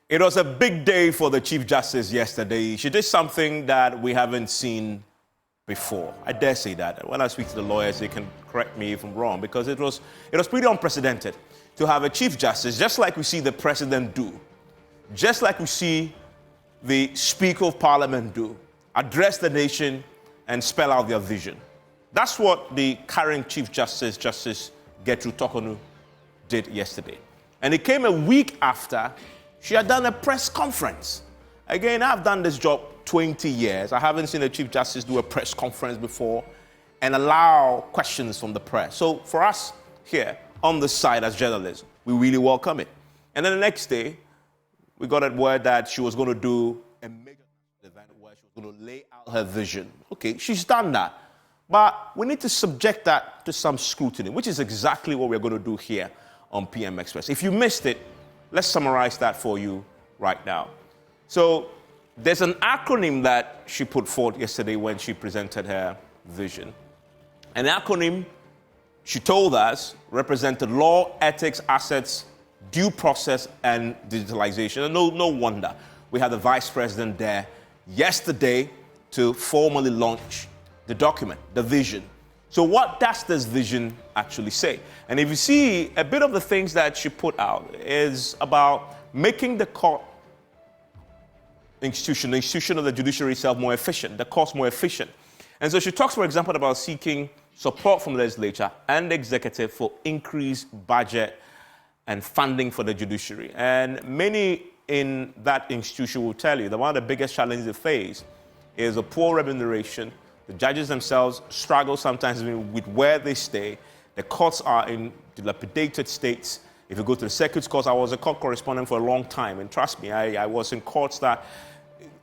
It was a big day for the Chief Justice yesterday. She did something that we haven't seen before. I dare say that. When I speak to the lawyers, they can correct me if I'm wrong, because it was pretty unprecedented to have a Chief Justice, just like we see the President do, just like we see the Speaker of Parliament do, address the nation and spell out their vision. That's what the current Chief Justice, Justice Torkornoo, did yesterday. And it came a week after she had done a press conference. Again, I've done this job 20 years. I haven't seen a Chief Justice do a press conference before and allow questions from the press. So for us here on this side as journalists, we really welcome it. And then the next day, we got a word that she was going to do a major event where she was going to lay out her vision. Okay, she's done that. But we need to subject that to some scrutiny, which is exactly what we're going to do here on PM Express. If you missed it, let's summarize that for you right now. So there's an acronym that she put forth yesterday when she presented her vision. An acronym, she told us, represented law, ethics, assets, due process, and digitalization. And no wonder. We had the Vice President there yesterday to formally launch the document, the vision. So what does this vision actually say? And if you see, a bit of the things that she put out is about making the court institution, the institution of the judiciary itself more efficient, the courts more efficient. And so she talks, for example, about seeking support from the legislature and the executive for increased budget and funding for the judiciary. And many in that institution will tell you that one of the biggest challenges they face is a poor remuneration. The judges themselves struggle sometimes with where they stay. The courts are in dilapidated states. If you go to the circuit courts, I was a court correspondent for a long time, and trust me, I was in courts that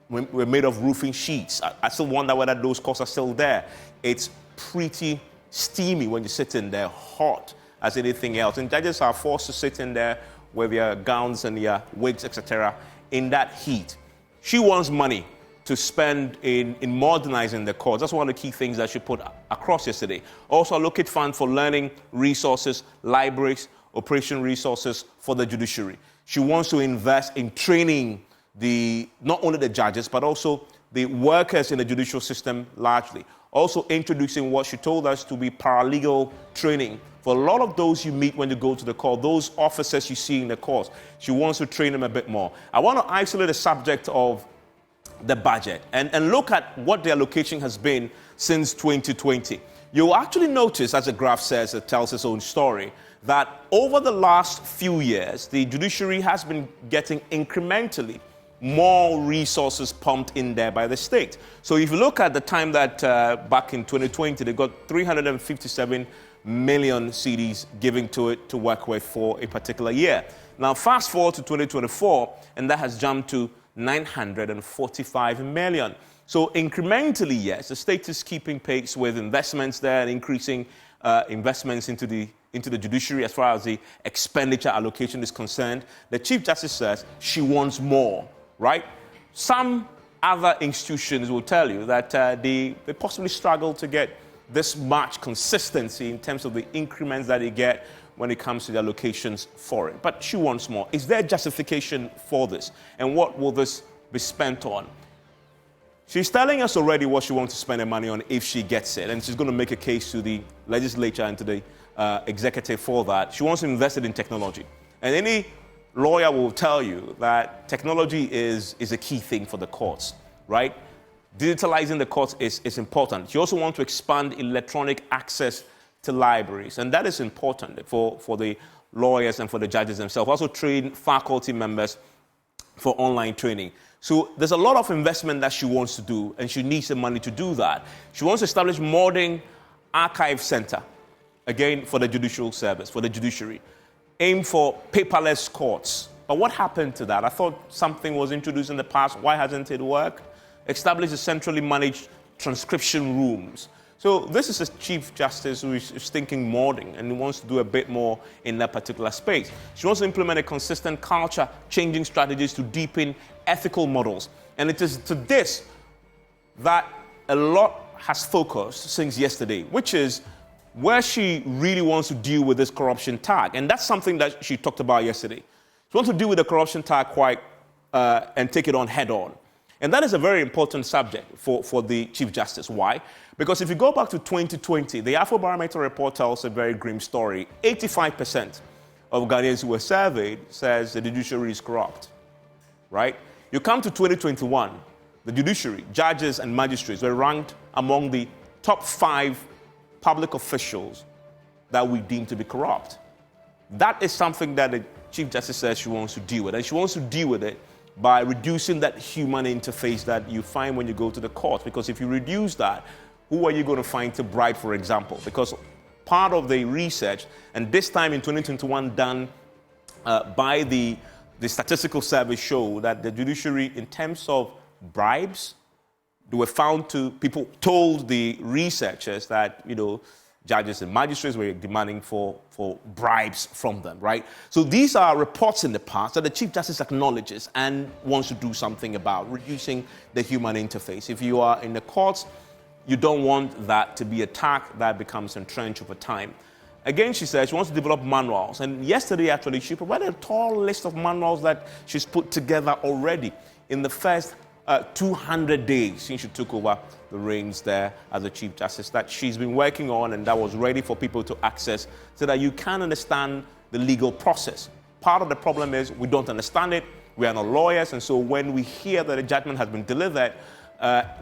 were made of roofing sheets. I still wonder whether those courts are still there. It's pretty steamy when you sit in there, hot as anything else. And judges are forced to sit in there with their gowns and their wigs, etc., in that heat. She wants money to spend in modernizing the courts. That's one of the key things that she put across yesterday. Also, allocate funds for learning resources, libraries, operation resources for the judiciary. She wants to invest in training not only the judges, but also the workers in the judicial system largely. Also introducing what she told us to be paralegal training. For a lot of those you meet when you go to the court, those officers you see in the courts, she wants to train them a bit more. I want to isolate the subject of the budget and look at what the allocation has been since 2020. You'll actually notice, as the graph says, it tells its own story, that over the last few years, the judiciary has been getting incrementally more resources pumped in there by the state. So if you look at the time that back in 2020, they got 357 million cedis given to it to work with for a particular year. Now fast forward to 2024, and that has jumped to 945 million. So incrementally, yes, the state is keeping pace with investments there and increasing investments into the judiciary as far as the expenditure allocation is concerned. The Chief Justice says she wants more, right? Some other institutions will tell you that they possibly struggle to get this much consistency in terms of the increments that they get when it comes to the allocations for it. But she wants more. Is there justification for this? And what will this be spent on? She's telling us already what she wants to spend her money on if she gets it. And she's going to make a case to the legislature and to the executive for that. She wants to invest it in technology. And any lawyer will tell you that technology is a key thing for the courts, right? Digitalizing the courts is important. She also wants to expand electronic access to libraries, and that is important for the lawyers and for the judges themselves. Also train faculty members for online training. So there's a lot of investment that she wants to do, and she needs the money to do that. She wants to establish modern archive center, again, for the judicial service, for the judiciary. Aim for paperless courts. But what happened to that? I thought something was introduced in the past. Why hasn't it worked? Establish a centrally managed transcription rooms. So this is a Chief Justice who is thinking modern and wants to do a bit more in that particular space. She wants to implement a consistent culture, changing strategies to deepen ethical models. And it is to this that a lot has focused since yesterday, which is where she really wants to deal with this corruption tag. And that's something that she talked about yesterday. She wants to deal with the corruption tag quite and take it on head on. And that is a very important subject for the Chief Justice. Why? Because if you go back to 2020, the Afrobarometer report tells a very grim story. 85% of Ghanaians who were surveyed says the judiciary is corrupt, right? You come to 2021, the judiciary, judges and magistrates were ranked among the top 5 public officials that we deem to be corrupt. That is something that the Chief Justice says she wants to deal with. And she wants to deal with it by reducing that human interface that you find when you go to the court. Because if you reduce that, who are you going to find to bribe, for example? Because part of the research, and this time in 2021 done by the statistical service, show that the judiciary, in terms of bribes, they were found to, people told the researchers that, judges and magistrates were demanding for bribes from them, right? So these are reports in the past that the Chief Justice acknowledges and wants to do something about, reducing the human interface. If you are in the courts, you don't want that to be a tack that becomes entrenched over time. Again, she says she wants to develop manuals. And yesterday, actually, she provided a tall list of manuals that she's put together already in the first 200 days since she took over the reins there as the Chief Justice, that she's been working on and that was ready for people to access so that you can understand the legal process. Part of the problem is we don't understand it. We are not lawyers. And so when we hear that a judgment has been delivered,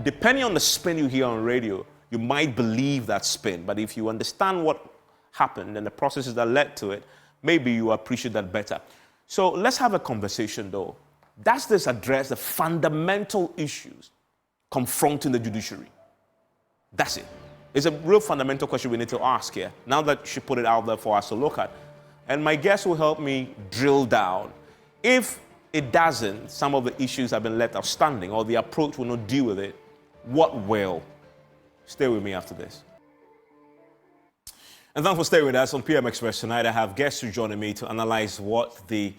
depending on the spin you hear on radio, you might believe that spin. But if you understand what happened and the processes that led to it, maybe you appreciate that better. So let's have a conversation, though. Does this address the fundamental issues confronting the judiciary? That's it. It's a real fundamental question we need to ask here, now that she put it out there for us to look at. And my guest will help me drill down. If it doesn't, some of the issues have been left outstanding or the approach will not deal with it, what will? Stay with me after this. And thanks for staying with us on PM Express tonight. I have guests who joining me to analyze what the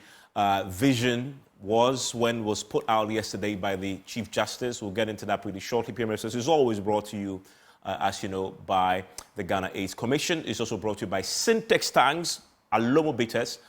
vision was when it was put out yesterday by the Chief Justice. We'll get into that pretty shortly. PM Express is always brought to you, as you know, by the Ghana AIDS Commission. It's also brought to you by Syntex Tanks, Alomo Bitters,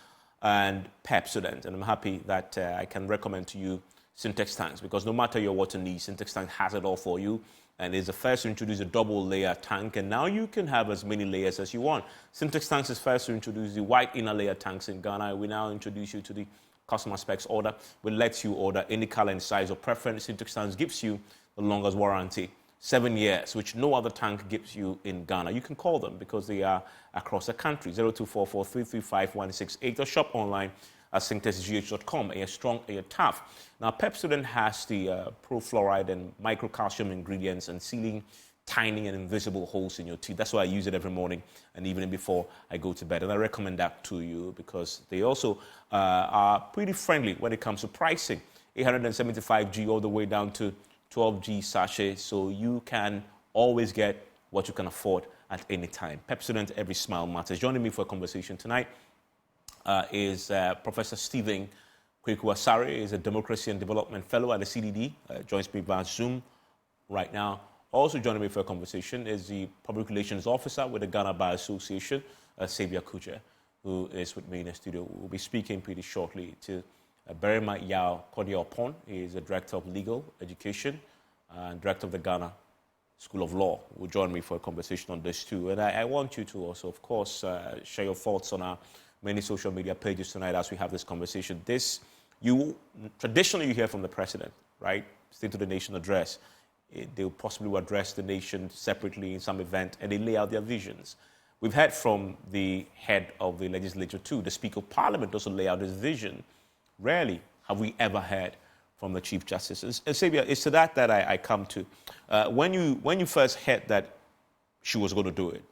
and Pepsodent. And I'm happy that I can recommend to you Syntex Tanks, because no matter your water needs, Syntex Tank has it all for you. And it's the first to introduce a double-layer tank, and now you can have as many layers as you want. Syntex Tanks is first to introduce the white inner layer tanks in Ghana. We now introduce you to the customer specs order, which lets you order any color and size of preference. Syntex Tanks gives you the longest warranty, 7 years, which no other tank gives you in Ghana. You can call them because they are across the country, 0244-335-168, or shop online at syntexgh.com. A strong, a tough. Now, Pepsodent has the pro-fluoride and microcalcium ingredients and sealing tiny and invisible holes in your teeth. That's why I use it every morning and evening before I go to bed. And I recommend that to you because they also are pretty friendly when it comes to pricing. 875G all the way down to 12G sachet, so you can always get what you can afford at any time. Pepsodent, every smile matters. Joining me for a conversation tonight is Professor Stephen Kweku-Asare. Is a Democracy and Development Fellow at the CDD. Joins me via Zoom right now. Also joining me for a conversation is the Public Relations Officer with the Ghana Bar Association, Sabia Kucha, who is with me in the studio. We'll be speaking pretty shortly to Berima Yao Kodiopon. He is the Director of Legal Education and Director of the Ghana School of Law. Will join me for a conversation on this too. And I want you to also, of course, share your thoughts on our many social media pages tonight as we have this conversation. Traditionally you hear from the President, right? State of the Nation address. They'll possibly address the nation separately in some event, and they lay out their visions. We've heard from the head of the legislature too. The Speaker of Parliament also lay out his vision. Rarely have we ever heard from the Chief Justice. And Sabia, it's to that I come to. When you first heard that she was going to do it,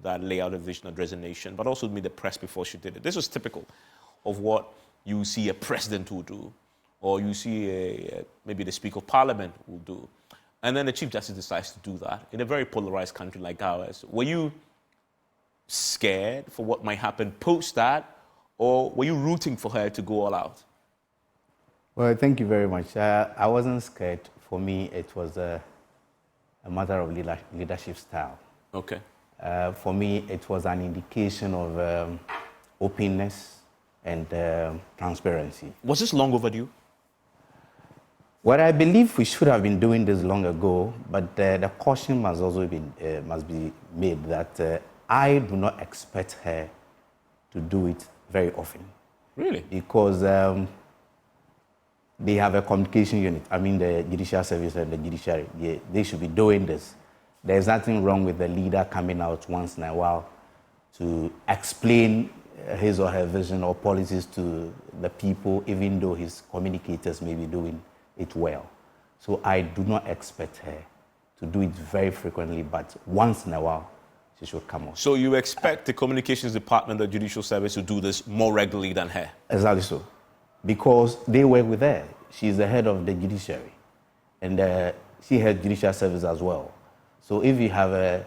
that lay out a vision, address the nation, but also meet the press before she did it. This was typical of what you see a president will do, or you see maybe the Speaker of Parliament will do. And then the Chief Justice decides to do that in a very polarized country like ours. Were you scared for what might happen post that, or were you rooting for her to go all out? Well, thank you very much. I wasn't scared. For me, it was a matter of leadership style. Okay. For me, it was an indication of openness and transparency. Was this long overdue? Well, I believe we should have been doing this long ago, but the caution must also must be made that I do not expect her to do it very often. Really? Because they have a communication unit. I mean, the Judicial Service and the Judiciary. They should be doing this. There's nothing wrong with the leader coming out once in a while to explain his or her vision or policies to the people, even though his communicators may be doing it well. So I do not expect her to do it very frequently, but once in a while, she should come out. So you expect the communications department, the judicial service, to do this more regularly than her? Exactly so. Because they work with her. She's the head of the judiciary. And she has judicial service as well. So if you have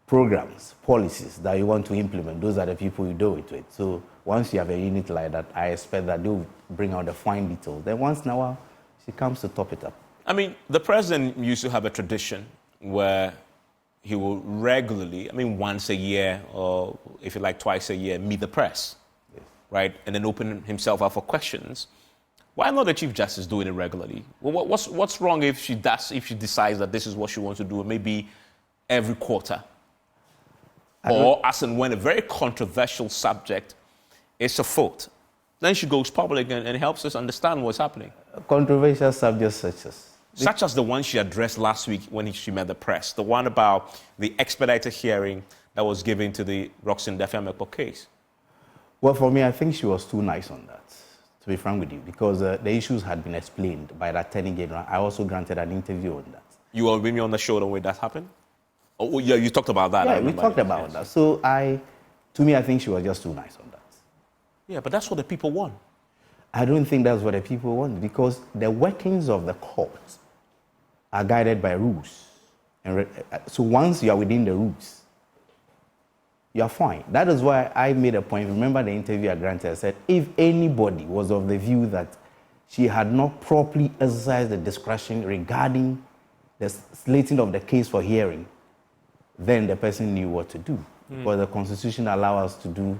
programs, policies that you want to implement, those are the people you do it with. So once you have a unit like that, I expect that they'll bring out the fine details. Then once in a while, she comes to top it up. I mean, the president used to have a tradition where he will regularly, I mean, once a year, or if you like, twice a year, meet the press, yes, right? And then open himself up for questions. Why not the Chief Justice doing it regularly? Well, what's wrong if she decides that this is what she wants to do, maybe every quarter? Or as and when a very controversial subject is afoot, then she goes public and helps us understand what's happening. Controversial subjects such as the one she addressed last week when she met the press, the one about the expedited hearing that was given to the Roxanne Daffy-Ameckbo case. Well, for me, I think she was too nice on that, to be frank with you, because the issues had been explained by the Attorney General. I also granted an interview on that. You were with me on the show the way that happened? Oh, yeah, you talked about that. Yeah, we talked about that. So to me, I think she was just too nice on that. Yeah, but that's what the people want. I don't think that's what the people want, because the workings of the court are guided by rules. And so once you are within the rules, you are fine. That is why I made a point. Remember the interview I granted, I said, if anybody was of the view that she had not properly exercised the discretion regarding the slating of the case for hearing, then the person knew what to do. Because the Constitution allows us to do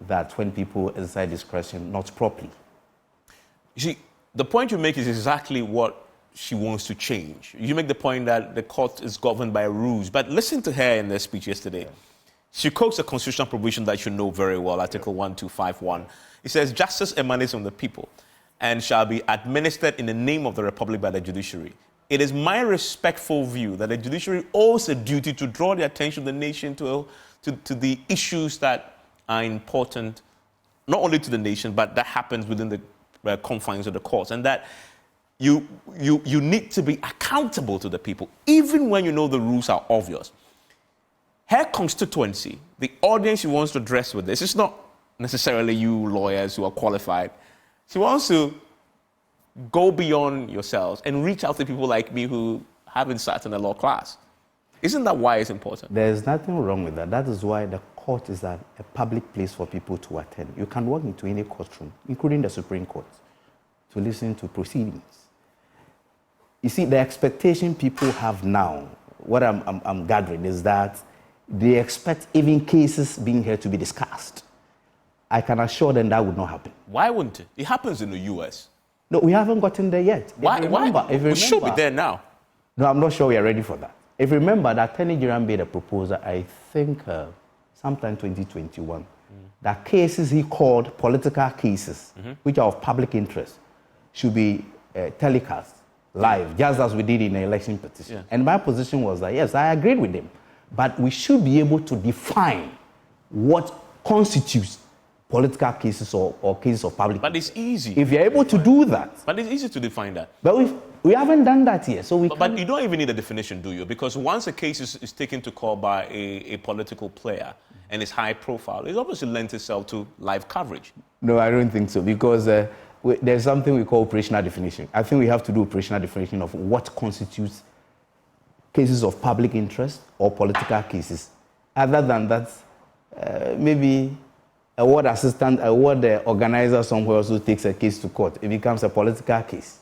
that when people exercise discretion not properly. You see, the point you make is exactly what she wants to change. You make the point that the court is governed by rules, but listen to her in the speech yesterday. Yeah. She quotes a constitutional provision that you know very well, Article 1251. It says, justice emanates from the people and shall be administered in the name of the Republic by the judiciary. It is my respectful view that the judiciary owes a duty to draw the attention of the nation to the issues that are important, not only to the nation, but that happens within the confines of the courts, and that you need to be accountable to the people, even when you know the rules are obvious. Her constituency, the audience she wants to address with this, is not necessarily you lawyers who are qualified. She wants to go beyond yourselves and reach out to people like me who haven't sat in a law class. Isn't that why it's important? There's nothing wrong with that. That is why the court is a public place for people to attend. You can walk into any courtroom, including the Supreme Court, to listen to proceedings. You see, the expectation people have now, what I'm gathering, is that they expect even cases being here to be discussed. I can assure them that would not happen. Why wouldn't it? It happens in the US. No, we haven't gotten there yet. Why? We should be there now. No, I'm not sure we are ready for that. If you remember, the Attorney General made a proposal, I think sometime 2021, that cases he called political cases, which are of public interest, should be telecast live, just as we did in the election petition. Yeah. And my position was that, yes, I agreed with him, but we should be able to define what constitutes political cases or cases of public. But it's easy. If you're able to do that. But it's easy to define that. But we haven't done that yet, so But you don't even need a definition, do you? Because once a case is taken to court by a political player and it's high profile, it obviously lends itself to live coverage. No, I don't think so, because there's something we call operational definition. I think we have to do operational definition of what constitutes cases of public interest or political cases. Other than that, maybe a ward assistant, a ward organizer somewhere also takes a case to court. It becomes a political case.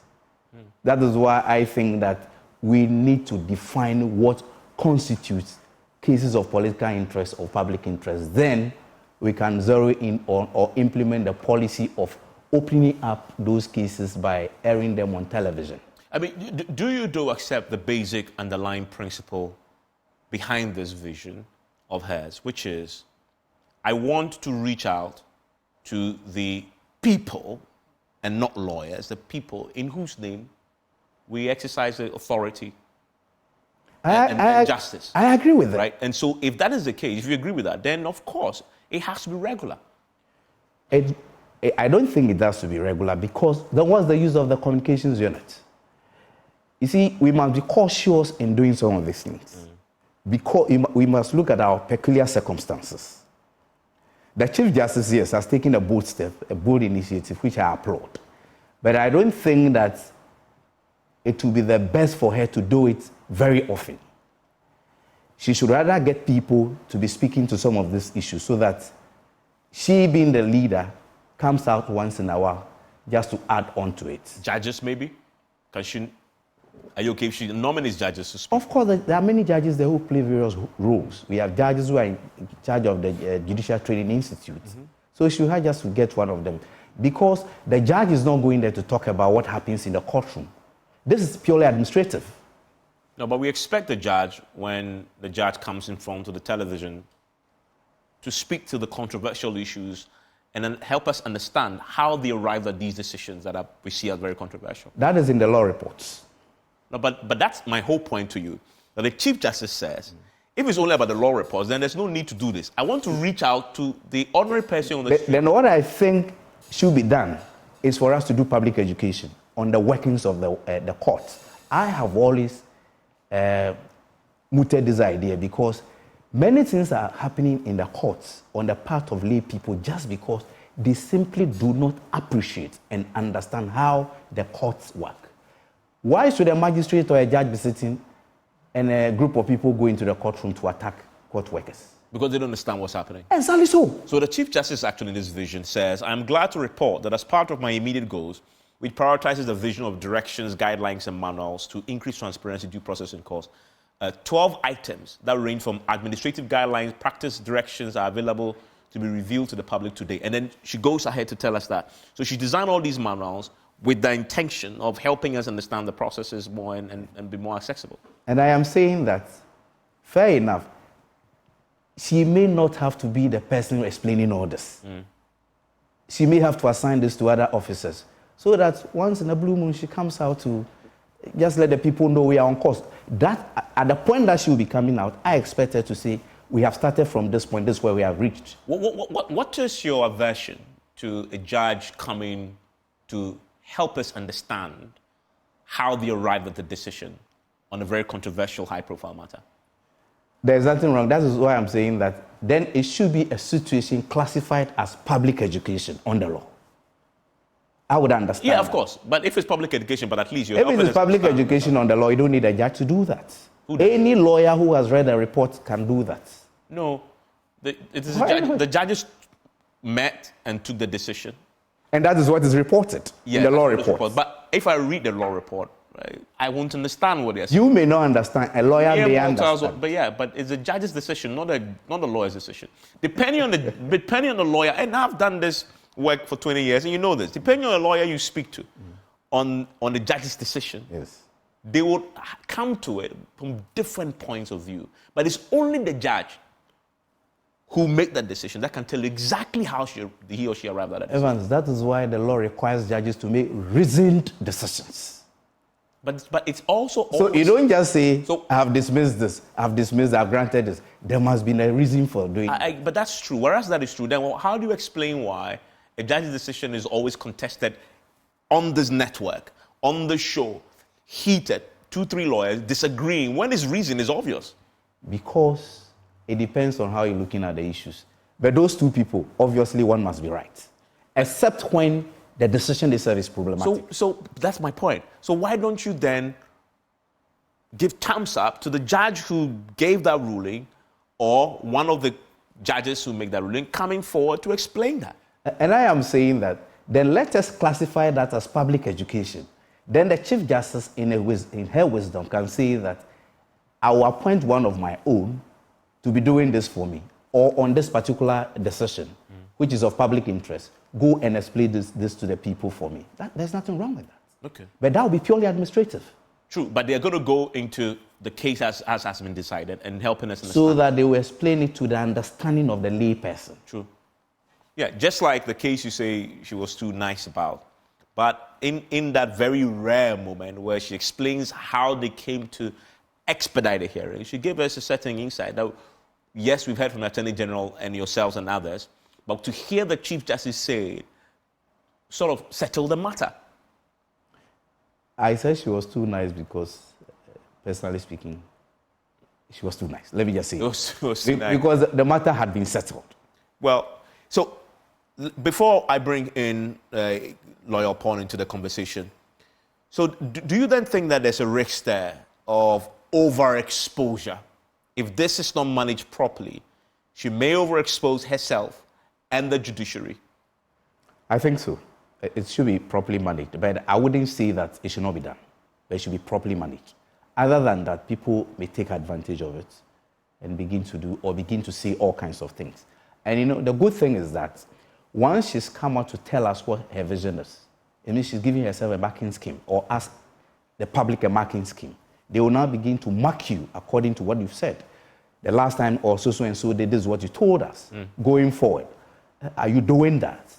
That is why I think that we need to define what constitutes cases of political interest or public interest. Then we can zero in on or implement the policy of opening up those cases by airing them on television. I mean, do you accept the basic underlying principle behind this vision of hers, which is, I want to reach out to the people and not lawyers, the people in whose name we exercise the authority and justice. I agree with that. Right? And so if that is the case, if you agree with that, then of course it has to be regular. I don't think it has to be regular because then what's the use of the communications unit? You see, we must be cautious in doing some of these things because we must look at our peculiar circumstances. The Chief Justice, yes, has taken a bold step, a bold initiative, which I applaud. But I don't think that it will be the best for her to do it very often. She should rather get people to be speaking to some of these issues so that she, being the leader, comes out once in a while just to add on to it. Judges, maybe? Are you okay if she nominates judges to speak? Of course, there are many judges there who play various roles. We have judges who are in charge of the Judiciary Training Institute. So she should just get one of them. Because the judge is not going there to talk about what happens in the courtroom. This is purely administrative. No, but we expect the judge, when the judge comes in front of the television, to speak to the controversial issues and then help us understand how they arrived at these decisions that we see as very controversial. That is in the law reports. No, but that's my whole point to you. That the Chief Justice says, if it's only about the law reports, then there's no need to do this. I want to reach out to the ordinary person on the street. Then what I think should be done is for us to do public education on the workings of the courts. I have always mooted this idea because many things are happening in the courts on the part of lay people just because they simply do not appreciate and understand how the courts work. Why should a magistrate or a judge be sitting and a group of people go into the courtroom to attack court workers? Because they don't understand what's happening. Exactly so. So the Chief Justice actually in this vision says, I'm glad to report that as part of my immediate goals, which prioritizes the vision of directions, guidelines, and manuals to increase transparency, due process, and cost, 12 items that range from administrative guidelines, practice directions are available to be revealed to the public today. And then she goes ahead to tell us that. So she designed all these manuals with the intention of helping us understand the processes more and be more accessible. And I am saying that, fair enough, she may not have to be the person explaining all this. She may have to assign this to other officers so that once in a blue moon she comes out to just let the people know we are on course. That, at the point that she will be coming out, I expect her to say, we have started from this point, this is where we have reached. What is your aversion to a judge coming to help us understand how they arrived at the decision on a very controversial, high-profile matter? There's nothing wrong. That is why I'm saying that then it should be a situation classified as public education on the law. I would understand. Yeah, of course. But if it's public education, but at least you're If it is public education on the law, you don't need a judge to do that. Any lawyer who has read a report can do that. No. The judges met and took the decision. And that is what is reported in the law report. But if I read the law report, right, I won't understand what they're saying. You may not understand. A lawyer may understand. But it's a judge's decision, not a lawyer's decision. Depending on the lawyer, and I've done this work for 20 years, and you know this. Depending on the lawyer you speak to, on the judge's decision, yes, they will come to it from different points of view. But it's only the judge who make that decision that can tell you exactly how he or she arrived at that decision. Evans, that is why the law requires judges to make reasoned decisions. But it's also... So you don't just say, I have dismissed this, I've granted this. There must be a reason for doing it. But that's true. Whereas that is true, then how do you explain why a judge's decision is always contested on this network, on the show, heated, 2-3 lawyers disagreeing, when his reason is obvious? Because it depends on how you're looking at the issues. But those two people, obviously one must be right. Except when the decision itself is problematic. So that's my point. So why don't you then give thumbs up to the judge who gave that ruling or one of the judges who make that ruling coming forward to explain that? And I am saying that then let us classify that as public education. Then the Chief Justice, in her wisdom, can say that I will appoint one of my own to be doing this for me, or on this particular decision, which is of public interest, go and explain this to the people for me. There's nothing wrong with that. Okay. But that will be purely administrative. True, but they're going to go into the case as has been decided and helping us understand. So that they will explain it to the understanding of the layperson. True. Yeah, just like the case you say she was too nice about. But in that very rare moment where she explains how they came to expedite the hearing, she gave us a certain insight that, yes, we've heard from the Attorney General and yourselves and others, but to hear the Chief Justice say it sort of settled the matter. I said she was too nice because, personally speaking, she was too nice. Let me just say it was too nice. Because the matter had been settled. Well, so before I bring in Lawyer Pond into the conversation, so do you then think that there's a risk there of overexposure? If this is not managed properly, she may overexpose herself and the judiciary. I think so. It should be properly managed, but I wouldn't say that it should not be done. But it should be properly managed. Other than that, people may take advantage of it and begin to say all kinds of things. And you know, the good thing is that once she's come out to tell us what her vision is, it means she's giving herself a marking scheme or ask the public a marking scheme. They will now begin to mark you according to what you've said. The last time or so and so did this is what you told us. Going forward, are you doing that?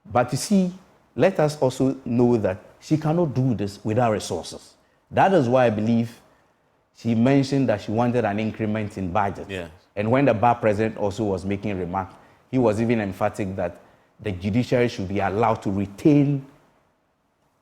But you see, let us also know that she cannot do this without resources. That is why I believe she mentioned that she wanted an increment in budget. Yes. And when the bar president also was making a remark, he was even emphatic that the judiciary should be allowed to retain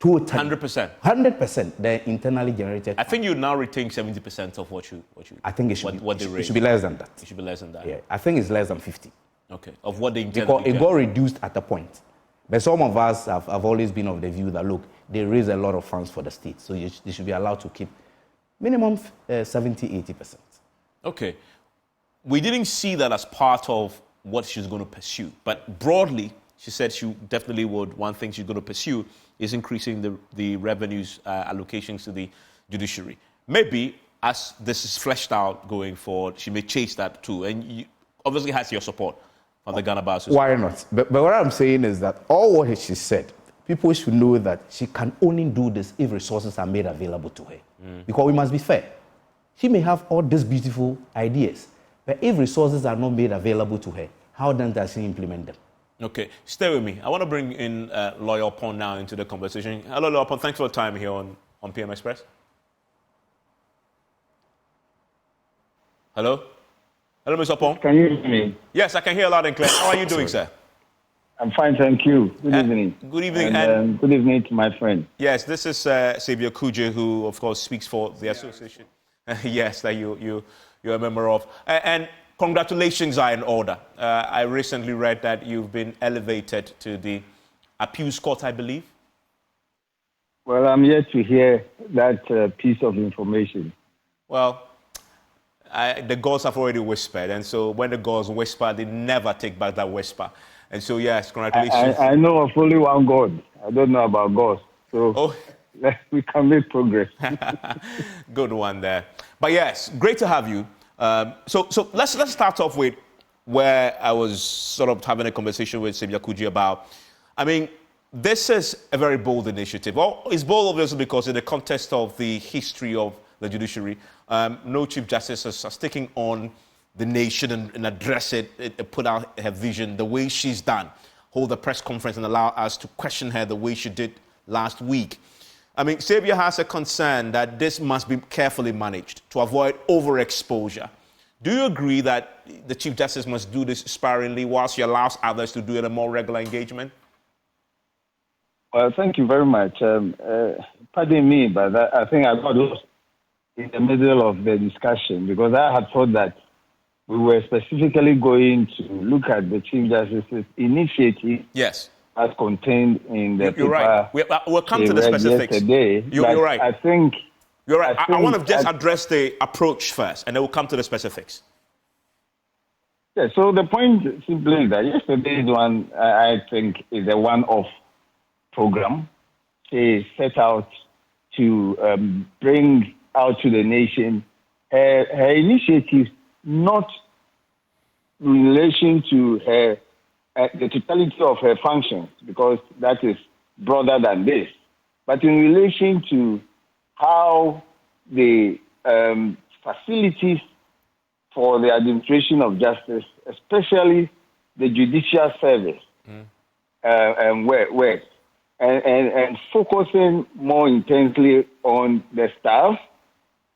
100%. 100% the internally generated. I think you now retain 70% of what you. I think it should they it should be less than that. It should be less than that. Yeah, I think it's less than 50. Okay, of what they intended. Because it got reduced at a point. But some of us have always been of the view that, look, they raise a lot of funds for the state, so they should be allowed to keep minimum 70, 80%. Okay. We didn't see that as part of what she's going to pursue. But broadly, she said she definitely would. One thing she's going to pursue is increasing the revenues allocations to the judiciary. Maybe as this is fleshed out going forward, she may chase that too. And you obviously has your support from the Ghana Bar Association. Why not? But what I'm saying is that all what she said, people should know that she can only do this if resources are made available to her. Because we must be fair. She may have all these beautiful ideas, but if resources are not made available to her, how then does she implement them? Okay, stay with me. I want to bring in Lawyer Pond now into the conversation. Hello, Lawyer Pond. Thanks for your time here on PM Express. Hello? Hello, Mr. Pond. Can you hear me? Yes, I can hear loud and clear. How are you doing, sir? I'm fine, thank you. Good evening. Good evening. And good evening to my friend. Yes, this is Xavier Kuje, who, of course, speaks for the association. Yes, that you're a member of. And congratulations are in order. I recently read that you've been elevated to the appeals court, I believe. Well, I'm yet to hear that piece of information. Well, the gods have already whispered, and so when the gods whisper, they never take back that whisper. And so, yes, congratulations. I know of only one God. I don't know about gods. So we can make progress. Good one there. But yes, great to have you. So let's start off with where I was sort of having a conversation with Xavier Kuje about. I mean, this is a very bold initiative. Well, it's bold obviously because in the context of the history of the judiciary, no Chief Justice has taken on the nation and address it, put out her vision the way she's done, hold a press conference and allow us to question her the way she did last week. I mean, Xavier has a concern that this must be carefully managed to avoid overexposure. Do you agree that the Chief Justice must do this sparingly whilst she allows others to do it in a more regular engagement? Well, thank you very much. Pardon me, but I think I got lost in the middle of the discussion because I had thought that we were specifically going to look at the Chief Justice's initiative. Yes. As contained in the You're paper. Right. We'll come to the specifics. Yesterday, you're right. I think you're right. I want to just address the approach first, and then we'll come to the specifics. Yeah. So the point simply is that yesterday's one, I think, is a one-off program. She set out to bring out to the nation her initiatives, not in relation to the totality of her functions, because that is broader than this. but in relation to how the facilities for the administration of justice, especially the judicial service, work, and focusing more intensely on the staff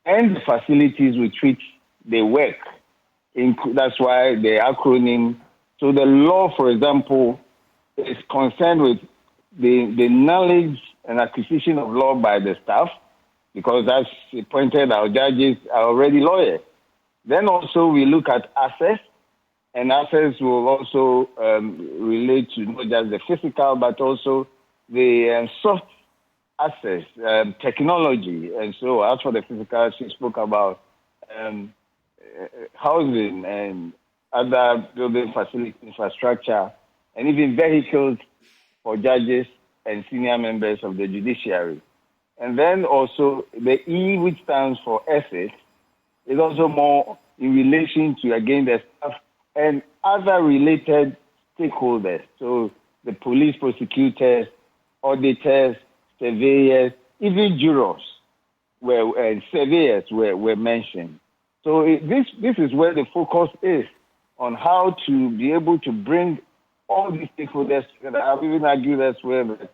and the facilities with which they work. That's why the acronym. So the law, for example, is concerned with the knowledge and acquisition of law by the staff, because as he pointed out, judges are already lawyers. Then also we look at access, and access will also relate to not just the physical, but also the soft access, technology. And so as for the physical, she spoke about housing and other building facility infrastructure, and even vehicles for judges and senior members of the judiciary. And then also the E, which stands for ethics, is also more in relation to, again, the staff and other related stakeholders. So the police, prosecutors, auditors, surveyors, even jurors and surveyors were mentioned. So this is where the focus is, on how to be able to bring all these stakeholders together. I've even argued as well that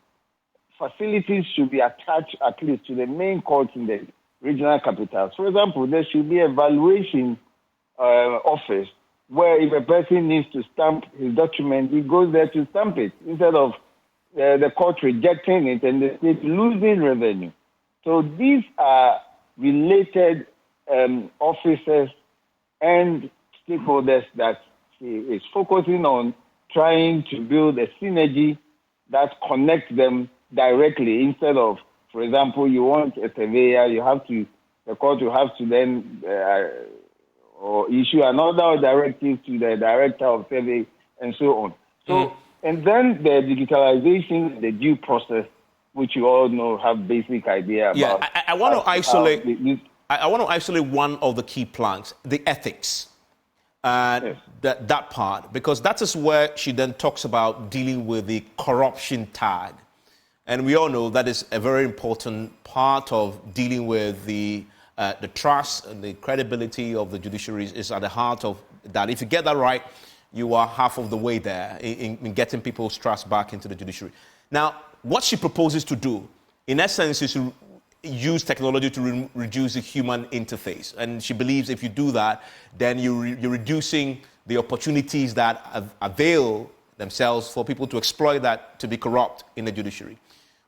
facilities should be attached at least to the main courts in the regional capitals. For example, there should be a valuation office where if a person needs to stamp his document, he goes there to stamp it instead of the court rejecting it and the state losing revenue. So these are related officers and stakeholders that is focusing on trying to build a synergy that connects them directly, instead of, for example, you want a surveyor, the court will have to then or issue another directive to the director of survey and so on. So, and then the digitalization, the due process, which you all know, have basic idea about. Yeah, I want to isolate. I want to isolate one of the key planks, the ethics. Yes. That part, because that is where she then talks about dealing with the corruption tag. And we all know that is a very important part of dealing with the trust and the credibility of the judiciary is at the heart of that. If you get that right, you are half of the way there in getting people's trust back into the judiciary. Now, what she proposes to do, in essence, is to use technology to reduce the human interface. And she believes if you do that, then you're reducing the opportunities that avail themselves for people to exploit that to be corrupt in the judiciary.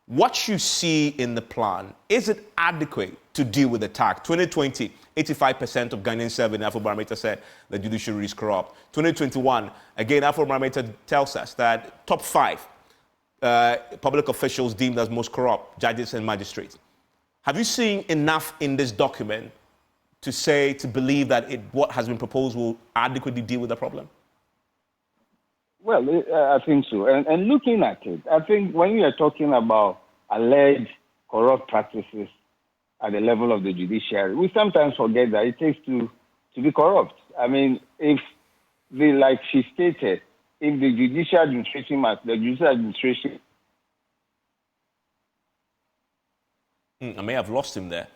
What you see in the plan, is it adequate to deal with the tag? 2020, 85% of Ghanaians surveyed in Afrobarometer said the judiciary is corrupt. 2021, again, Afrobarometer tells us that top 5 public officials deemed as most corrupt, judges and magistrates. Have you seen enough in this document to believe that what has been proposed will adequately deal with the problem? Well, I think so. And looking at it, I think when we are talking about alleged corrupt practices at the level of the judiciary, we sometimes forget that it takes to be corrupt. I mean, like she stated, if the judicial administration I may have lost him there.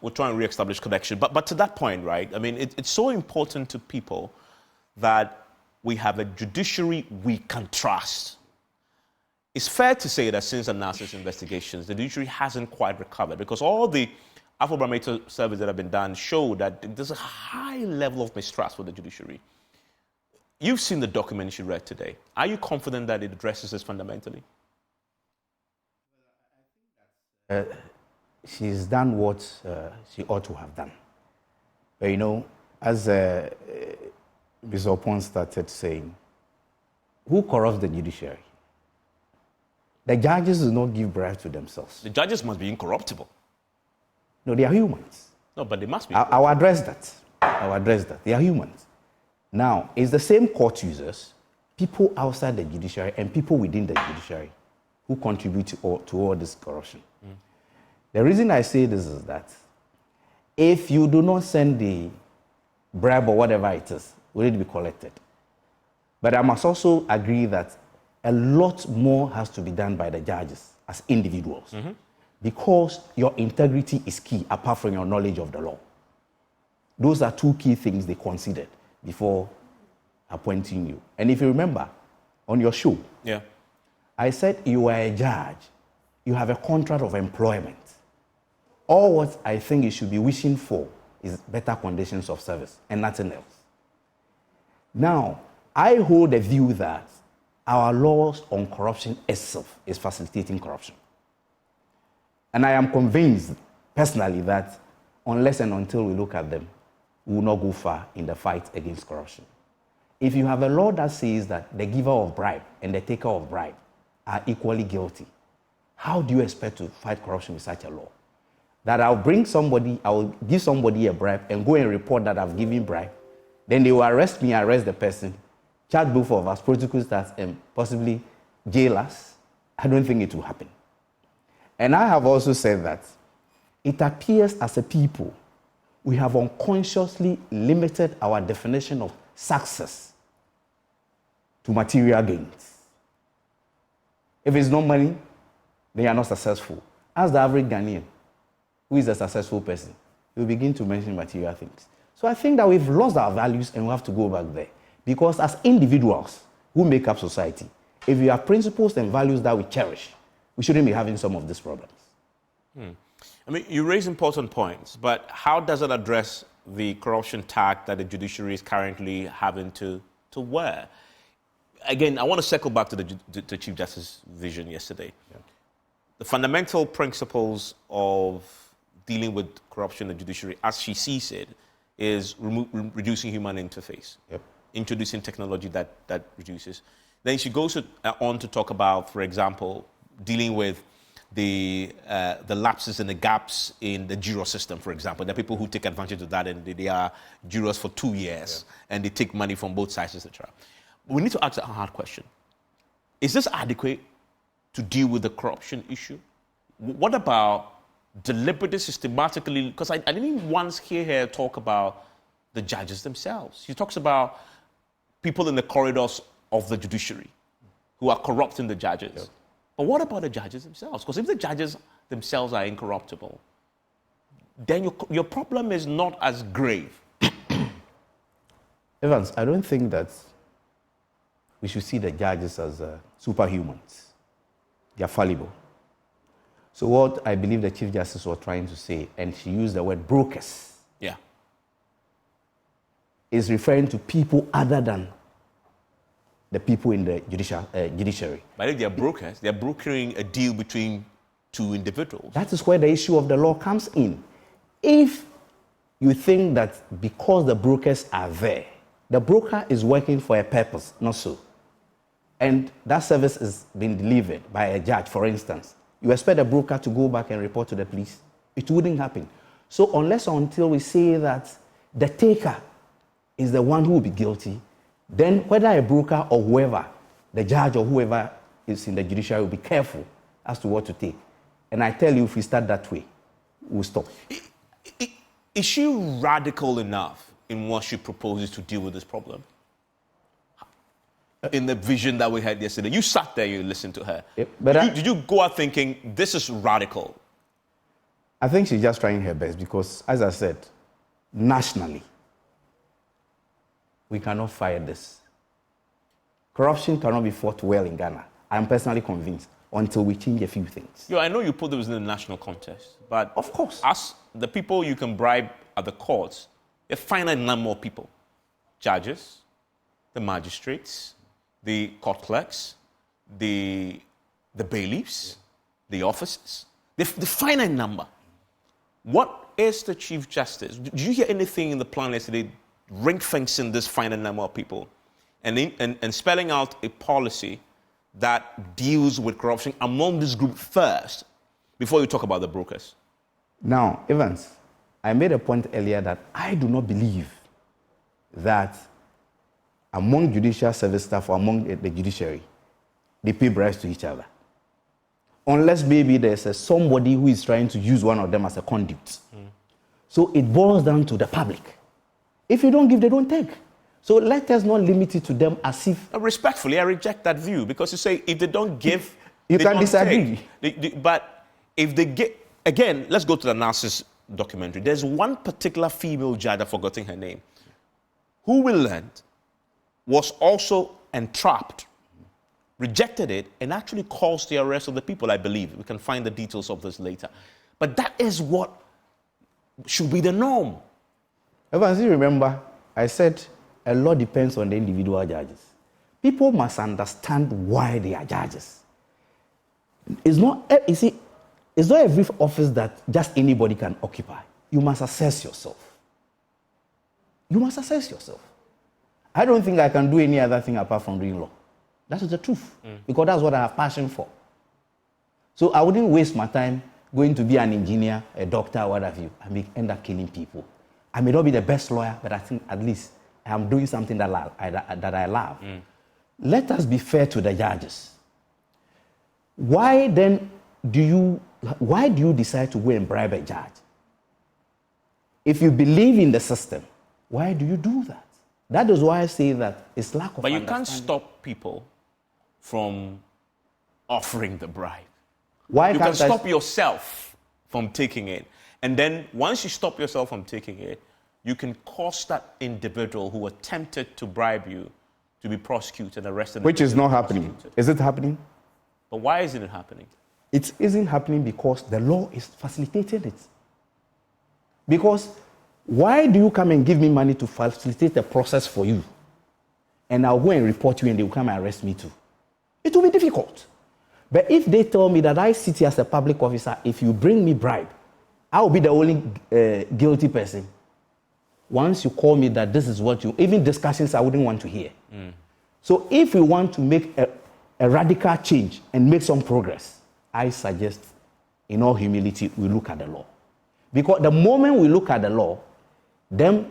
We'll try and re-establish connection. But to that point, right, I mean, it's so important to people that we have a judiciary we can trust. It's fair to say that since the NASA's investigations, the judiciary hasn't quite recovered, because all the Afrobarometer surveys that have been done show that there's a high level of mistrust for the judiciary. You've seen the document you read today. Are you confident that it addresses this fundamentally? She's done what she ought to have done. But as Mr. Opon started saying, who corrupts the judiciary? The judges do not give bribes to themselves. The judges must be incorruptible. No, they are humans. No, but they must be. I'll address that. They are humans. Now, it's the same court users, people outside the judiciary and people within the judiciary who contribute to all this corruption. The reason I say this is that if you do not send the bribe or whatever it is, will it be collected? But I must also agree that a lot more has to be done by the judges as individuals. Because your integrity is key, apart from your knowledge of the law. Those are two key things they considered before appointing you. And if you remember, on your show, I said you are a judge. You have a contract of employment. All what I think you should be wishing for is better conditions of service and nothing else. Now, I hold the view that our laws on corruption itself is facilitating corruption. And I am convinced, personally, that unless and until we look at them, we will not go far in the fight against corruption. If you have a law that says that the giver of bribe and the taker of bribe are equally guilty, how do you expect to fight corruption with such a law? That I will give somebody a bribe and go and report that I've given bribe, then they will arrest me, arrest the person, charge both of us, prosecute us, and possibly jail us. I don't think it will happen. And I have also said that it appears as a people, we have unconsciously limited our definition of success to material gains. If it's not money, then you are not successful. Ask the average Ghanaian, who is a successful person, he will begin to mention material things. So I think that we've lost our values and we have to go back there. Because as individuals who make up society, if we have principles and values that we cherish, we shouldn't be having some of these problems. I mean, you raise important points, but how does it address the corruption tag that the judiciary is currently having to wear? Again, I want to circle back to the Chief Justice's vision yesterday. The fundamental principles of dealing with corruption in the judiciary, as she sees it, is reducing human interface, introducing technology that reduces. Then she goes on to talk about, for example, dealing with the lapses and the gaps in the juror system, for example. There are people who take advantage of that and they are jurors for 2 years and they take money from both sides, etc. We need to ask a hard question. Is this adequate to deal with the corruption issue? What about deliberately, systematically, because I didn't once hear her talk about the judges themselves. She talks about people in the corridors of the judiciary who are corrupting the judges. But what about the judges themselves? Because if the judges themselves are incorruptible, then your problem is not as grave. Evans, I don't think that we should see the judges as superhumans. They are fallible. So what I believe the Chief Justice was trying to say, and she used the word brokers, is referring to people other than the people in the judiciary. But if they are brokers, they are brokering a deal between two individuals. That is where the issue of the law comes in. If you think that because the brokers are there, the broker is working for a purpose, not so, and that service is being delivered by a judge, for instance, you expect a broker to go back and report to the police? It wouldn't happen. So unless or until we say that the taker is the one who will be guilty, then whether a broker or whoever, the judge or whoever is in the judiciary, will be careful as to what to take. And I tell you, if we start that way, we'll stop. Is she radical enough in what she proposes to deal with this problem? In the vision that we had yesterday, you sat there, you listened to her. Did you go out thinking, this is radical? I think she's just trying her best because, as I said, nationally, we cannot fight this. Corruption cannot be fought well in Ghana. I'm personally convinced until we change a few things. I know you put this in the national contest, but of course, as the people you can bribe at the courts, a finite number of people, judges, the magistrates, the court clerks, the bailiffs, the officers, the finite number. What is the Chief Justice? Did you hear anything in the plan yesterday ring-fencing this finite number of people and spelling out a policy that deals with corruption among this group first before you talk about the brokers? Now, Evans, I made a point earlier that I do not believe that among judicial service staff or among the judiciary, they pay bribes to each other. Unless maybe there's somebody who is trying to use one of them as a conduit. So it boils down to the public. If you don't give, they don't take. So let us not limit it to them as if... Respectfully, I reject that view because you say if they don't give, You can disagree. But if they get, again, let's go to the Narcissus documentary. There's one particular female judge, I've forgotten her name, who we learned was also entrapped, rejected it, and actually caused the arrest of the people, I believe. We can find the details of this later. But that is what should be the norm. Evans, you remember, I said a lot depends on the individual judges. People must understand why they are judges. It's not, you see, it's not every office that just anybody can occupy. You must assess yourself. You must assess yourself. I don't think I can do any other thing apart from doing law. That is the truth. Because that's what I have passion for. So I wouldn't waste my time going to be an engineer, a doctor, what have you. I may end up killing people. I may not be the best lawyer, but I think at least I am doing something that I love. Let us be fair to the judges. Why then do you decide to go and bribe a judge? If you believe in the system, why do you do that? That is why I say that it's lack of understanding. But you can't stop people from offering the bribe. Why you can't can stop yourself from taking it. And then once you stop yourself from taking it, you can cause that individual who attempted to bribe you to be prosecuted, arrested. Which is not happening. Is it happening? But why isn't it happening? It isn't happening because the law is facilitating it. Because why do you come and give me money to facilitate the process for you? And I'll go and report you and they will come and arrest me too. It will be difficult. But if they tell me that I sit here as a public officer, if you bring me bribe, I will be the only guilty person. Once you call me that this is what you, even discussions I wouldn't want to hear. So if we want to make a radical change and make some progress, I suggest, in all humility, we look at the law. Because the moment we look at the law, then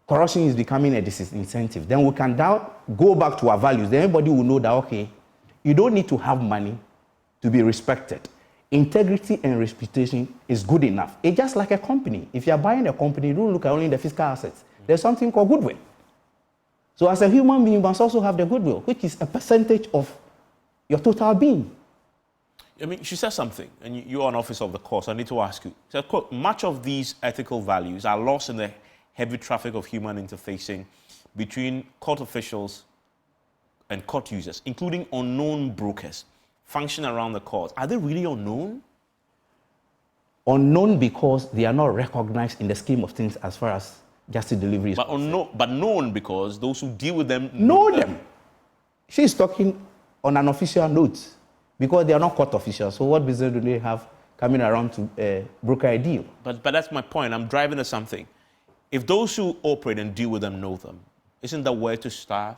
corruption is becoming a disincentive. Then we can go back to our values. Then everybody will know that, okay, you don't need to have money to be respected. Integrity and reputation is good enough. It's just like a company. If you're buying a company, you don't look at only the fiscal assets. There's something called goodwill. So as a human being, you must also have the goodwill, which is a percentage of your total being. I mean, she said something, and you're an officer of the court, so I need to ask you. She said, quote, much of these ethical values are lost in the heavy traffic of human interfacing between court officials and court users, including unknown brokers functioning around the court. Are they really unknown? Unknown because they are not recognized in the scheme of things as far as justice delivery is concerned. But known because those who deal with them know them. She's talking on an official note because they are not court officials. So what business do they have coming around to broker a deal? But that's my point. I'm driving at something. If those who operate and deal with them know them, isn't that where to start?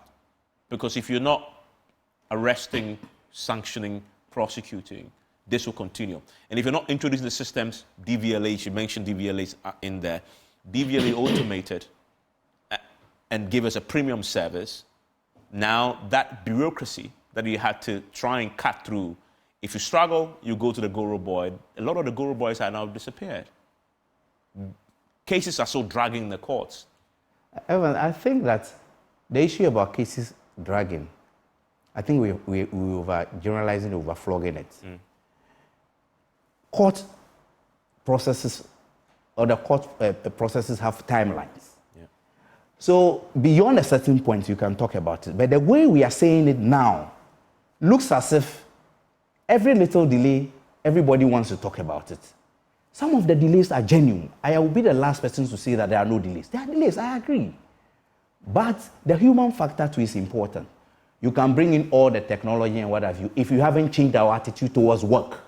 Because if you're not arresting, sanctioning, prosecuting, this will continue. And if you're not introducing the systems, DVLA, you mentioned DVLAs in there, DVLA automated and give us a premium service, now that bureaucracy that you had to try and cut through, if you struggle, you go to the Goro boy. A lot of the Goro boys are now disappeared. Cases are so dragging in the courts. Evan, I think that the issue about cases dragging, I think we over generalizing, over flogging it. Court processes or the court processes have timelines. Yeah. So beyond a certain point, you can talk about it. But the way we are saying it now looks as if every little delay, everybody wants to talk about it. Some of the delays are genuine. I will be the last person to say that there are no delays. There are delays, I agree. But the human factor too is important. You can bring in all the technology and what have you. If you haven't changed our attitude towards work,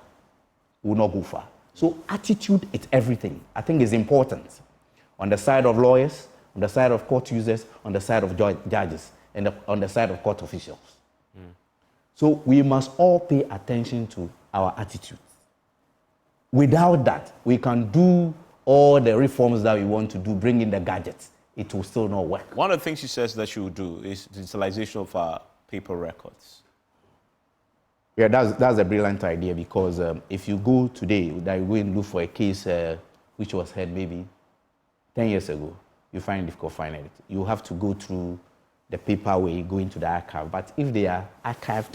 we will not go far. So attitude is everything. I think it's important. On the side of lawyers, on the side of court users, on the side of judges, and on the side of court officials. So we must all pay attention to our attitude. Without that, we can do all the reforms that we want to do, bring in the gadgets. It will still not work. One of the things she says that she will do is digitalization of our paper records. Yeah, that's a brilliant idea because if you go today, that you go and look for a case which was heard maybe 10 years ago, you find it difficult finding it. You have to go through the paper way, go into the archive. But if they are archived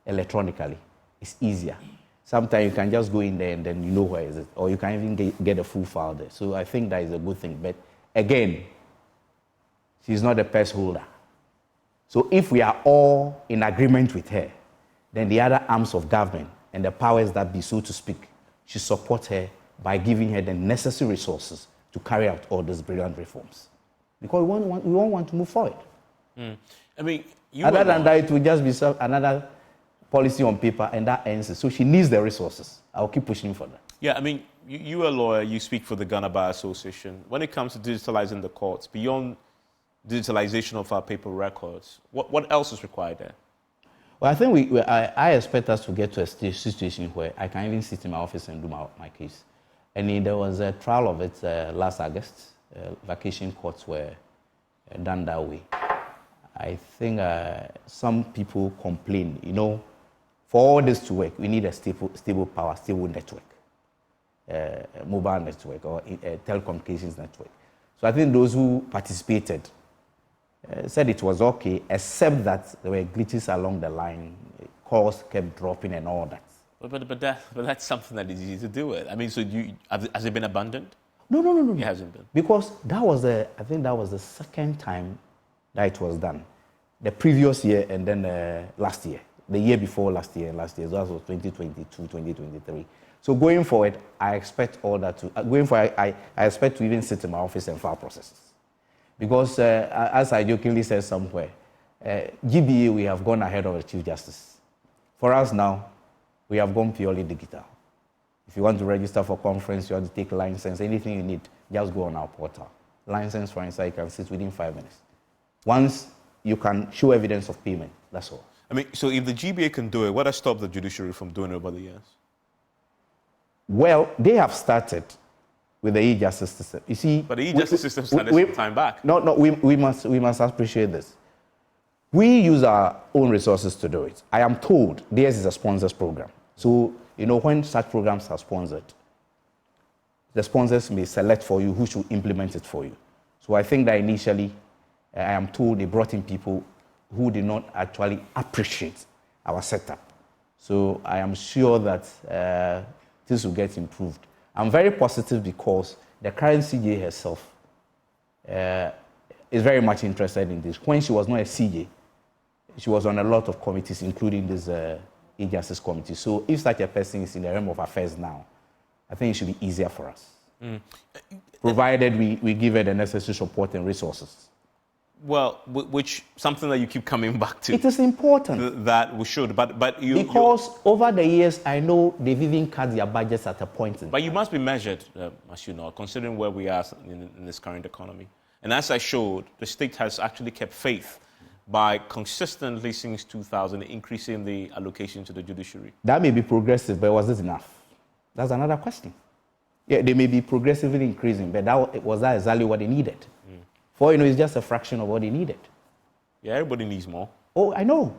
electronically, it's easier. Sometimes you can just go in there and then you know where is it, or you can even get a full file there. So I think that is a good thing. But again, she's not the purse holder. So if we are all in agreement with her, then the other arms of government and the powers that be, so to speak, should support her by giving her the necessary resources to carry out all these brilliant reforms. Because we won't want to move forward. I mean, other than that, it will just be another policy on paper, and that ends it. So she needs the resources. I'll keep pushing for that. Yeah, I mean, you're a lawyer, you speak for the Ghana Bar Association. When it comes to digitalizing the courts, beyond digitalization of our paper records, what else is required there? Well, I think I expect us to get to a situation where I can even sit in my office and do my case. And there was a trial of it last August. Vacation courts were done that way. I think some people complain, for all this to work, we need a stable power, stable network, mobile network or telecommunications network. So I think those who participated said it was okay, except that there were glitches along the line, calls kept dropping and all that. But that's something that is easy to deal with. I mean, so has it been abandoned? No. It hasn't been. Because I think that was the second time that it was done. The previous year and then last year. The year before last year. So that was 2022, 2023. So going forward, I expect all that to... I expect to even sit in my office and file processes. Because as I jokingly said somewhere, GBA, we have gone ahead of the Chief Justice. For us now, we have gone purely digital. If you want to register for conference, you want to take license, anything you need, just go on our portal. License, for instance, you can sit within 5 minutes. Once you can show evidence of payment, that's all. I mean, so if the GBA can do it, what has stopped the judiciary from doing it over the years? Well, they have started with the e-justice system. You see, but the e-justice system started some time back. No, we must appreciate this. We use our own resources to do it. I am told theirs is a sponsors program. So, when such programs are sponsored, the sponsors may select for you who should implement it for you. So I think that initially, I am told they brought in people who did not actually appreciate our setup. So I am sure that this will get improved. I'm very positive because the current CJ herself is very much interested in this. When she was not a CJ, she was on a lot of committees, including this e-justice committee. So if such a person is in the realm of affairs now, I think it should be easier for us, provided we give her the necessary support and resources. Well, which something that you keep coming back to. It is important. That we should, but you... Because over the years, I know they've even cut their budgets at a point. But you must be measured, as you know, considering where we are in this current economy. And as I showed, the state has actually kept faith by consistently since 2000 increasing the allocation to the judiciary. That may be progressive, but was it enough? That's another question. Yeah, they may be progressively increasing, but was that exactly what they needed? For it's just a fraction of what they needed. Yeah, everybody needs more. Oh, I know.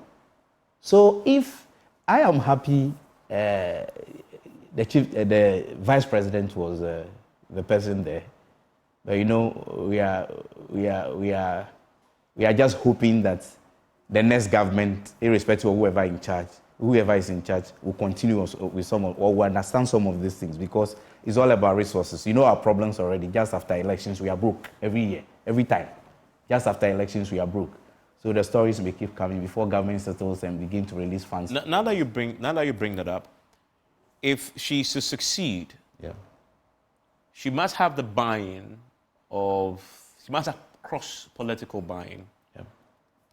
So if I am happy, the vice president was the person there, but we are just hoping that the next government, irrespective of whoever is in charge, will continue with some of, or will understand some of these things, because it's all about resources. Our problems already. Just after elections, we are broke every year. Every time. Just after elections, we are broke. So the stories may keep coming before government settles and begin to release funds. Now that you bring that up, if she's to succeed, she must have the buy-in she must have cross-political buy-in,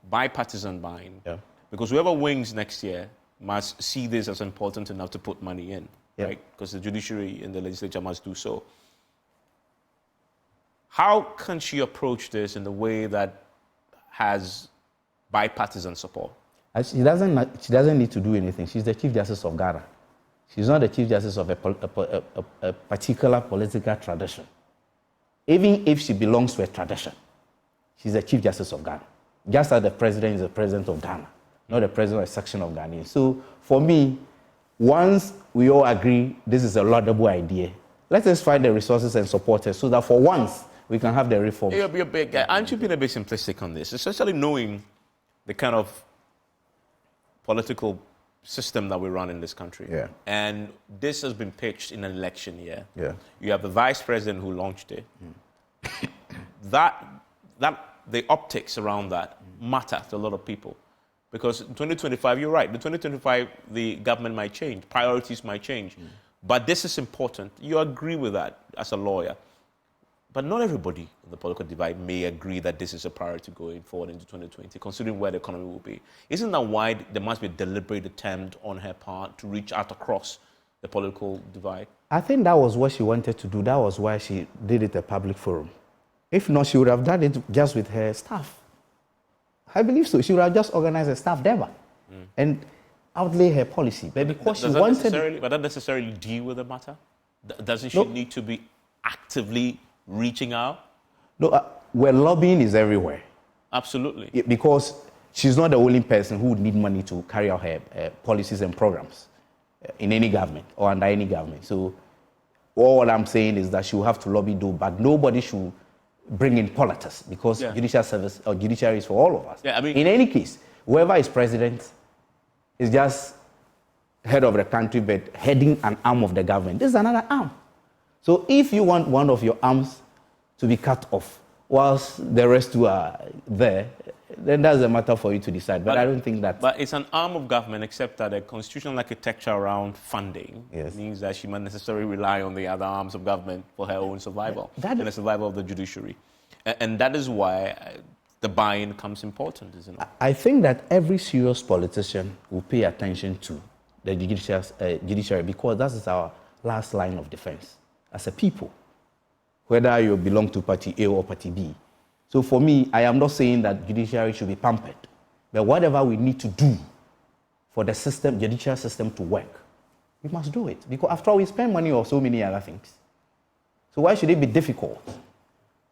bipartisan buy-in. Because whoever wins next year must see this as important enough to put money in, right? Because the judiciary and the legislature must do so. How can she approach this in the way that has bipartisan support? She doesn't need to do anything. She's the Chief Justice of Ghana. She's not the Chief Justice of a particular political tradition. Even if she belongs to a tradition, she's the Chief Justice of Ghana. Just as the President is the President of Ghana, not the President of a section of Ghana. So for me, once we all agree this is a laudable idea, let us find the resources and support it so that for once, we can have the reform. Aren't you being a bit simplistic on this? Especially knowing the kind of political system that we run in this country. Yeah. And this has been pitched in an election year. Yeah. You have the vice president who launched it. That the optics around that matter to a lot of people. Because in 2025, you're right, in 2025, the government might change, priorities might change. But this is important. You agree with that as a lawyer. But not everybody in the political divide may agree that this is a priority going forward into 2020, considering where the economy will be. Isn't that why there must be a deliberate attempt on her part to reach out across the political divide? I think that was what she wanted to do. That was why she did it at a public forum. If not, she would have done it just with her staff. I believe so. She would have just organized a staff there and outlay her policy. But because she wanted... But that necessarily deal with the matter? Doesn't she need to be actively reaching out? No, where lobbying is everywhere. Absolutely. Because she's not the only person who would need money to carry out her policies and programs in any government or under any government. So all I'm saying is that she will have to lobby, but nobody should bring in politics because judicial service or judiciary is for all of us. Yeah, I mean, in any case, whoever is president is just head of the country, but heading an arm of the government. This is another arm. So if you want one of your arms to be cut off whilst the rest two are there, then that's a matter for you to decide. But I don't think that... But it's an arm of government, except that the constitutional architecture around funding means that she must necessarily rely on the other arms of government for her own survival and the survival of the judiciary. And that is why the buy-in becomes important, isn't it? I think that every serious politician will pay attention to the judiciary because that is our last line of defense as a people, whether you belong to party A or party B. So for me, I am not saying that judiciary should be pampered, but whatever we need to do for the system, judicial system to work, we must do it. Because after all, we spend money on so many other things. So why should it be difficult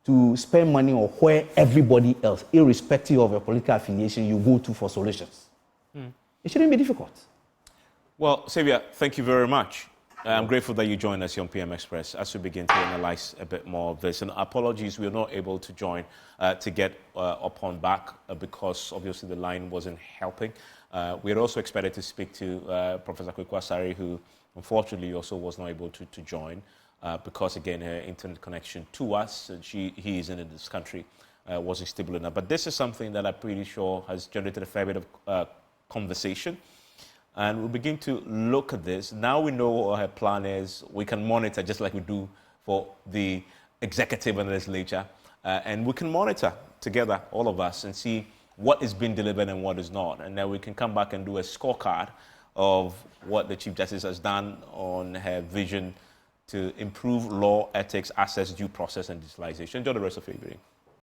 to spend money on where everybody else, irrespective of your political affiliation, you go to for solutions? It shouldn't be difficult. Well, Xavier, thank you very much. I'm grateful that you joined us here on PM Express as we begin to analyze a bit more of this. And apologies, we were not able to join to get upon back because obviously the line wasn't helping. We had also expected to speak to Professor Kweku Asare, who unfortunately also was not able to join because, again, her internet connection to us, and he is in this country, wasn't stable enough. But this is something that I'm pretty sure has generated a fair bit of conversation. And we'll begin to look at this. Now we know what her plan is. We can monitor just like we do for the executive and legislature. And we can monitor together, all of us, and see what is being delivered and what is not. And then we can come back and do a scorecard of what the Chief Justice has done on her vision to improve law, ethics, access, due process, and digitalization. Enjoy the rest of your evening.